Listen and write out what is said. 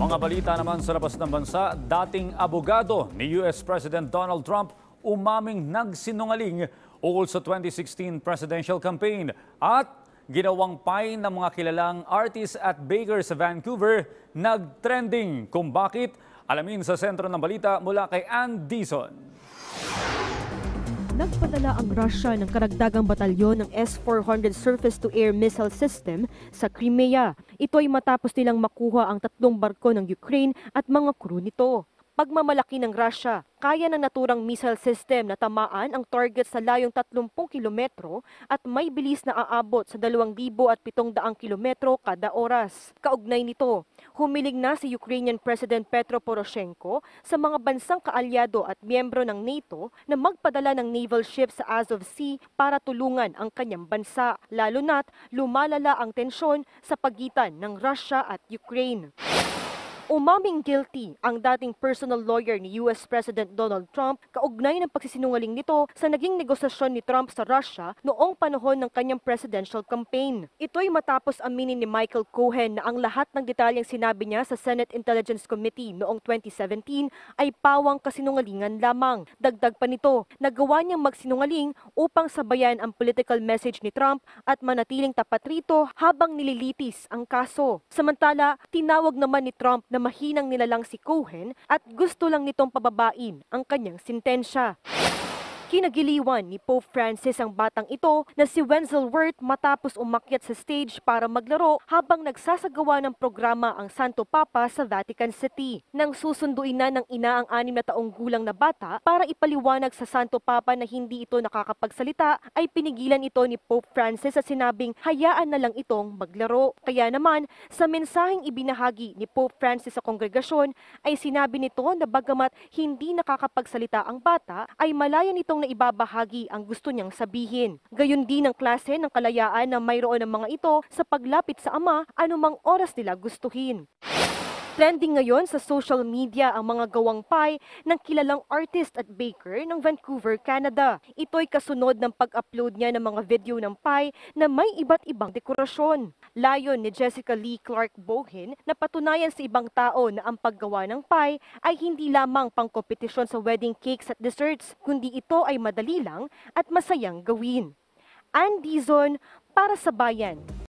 Mga balita naman sa labas ng bansa, dating abogado ni US President Donald Trump umaming nagsinungaling ukol sa 2016 presidential campaign at ginawang pay ng mga kilalang artist at baker sa Vancouver nagtrending. Kung bakit, alamin sa sentro ng balita mula kay Ann Dizon. Nagpadala ang Russia ng karagdagang batalyon ng S-400 surface-to-air missile system sa Crimea. Ito ay matapos nilang makuha ang 3 barko ng Ukraine at mga crew nito. Pagmamalaki ng Russia, kaya ng naturang missile system na tamaan ang target sa layong 30 kilometro at may bilis na aabot sa 2,700 kilometro kada oras. Kaugnay nito, humiling na si Ukrainian President Petro Poroshenko sa mga bansang kaalyado at miyembro ng NATO na magpadala ng naval ships sa Azov Sea para tulungan ang kanyang bansa, lalo na't lumalala ang tensyon sa pagitan ng Russia at Ukraine. Umaming guilty ang dating personal lawyer ni US President Donald Trump kaugnay ng pagsisinungaling nito sa naging negosasyon ni Trump sa Russia noong panahon ng kanyang presidential campaign. Ito'y matapos aminin ni Michael Cohen na ang lahat ng detalyeng sinabi niya sa Senate Intelligence Committee noong 2017 ay pawang kasinungalingan lamang. Dagdag pa nito, nagawa niyang magsinungaling upang sabayan ang political message ni Trump at manatiling tapat rito habang nililitis ang kaso. Samantala, tinawag naman ni Trump na mahinang nilalang si Cohen at gusto lang nitong pababain ang kanyang sintensya. Kinagiliwan ni Pope Francis ang batang ito na si Wenzel Wirth matapos umakyat sa stage para maglaro habang nagsasagawa ng programa ang Santo Papa sa Vatican City. Nang susunduin na ng ina ang 6 na taong gulang na bata para ipaliwanag sa Santo Papa na hindi ito nakakapagsalita, ay pinigilan ito ni Pope Francis at sinabing hayaan na lang itong maglaro. Kaya naman, sa mensaheng ibinahagi ni Pope Francis sa kongregasyon, ay sinabi nito na bagamat hindi nakakapagsalita ang bata, ay malaya nitong na ibabahagi ang gusto niyang sabihin. Gayon din ang klase ng kalayaan na mayroon ng mga ito sa paglapit sa ama anumang oras nila gustuhin. Trending ngayon sa social media ang mga gawang pie ng kilalang artist at baker ng Vancouver, Canada. Ito'y kasunod ng pag-upload niya ng mga video ng pie na may iba't ibang dekorasyon. Layon ni Jessica Lee Clark Bohin na patunayan sa ibang tao na ang paggawa ng pie ay hindi lamang pangkompetisyon sa wedding cakes at desserts, kundi ito ay madali lang at masayang gawin. Ann Dizon para sa Bayan.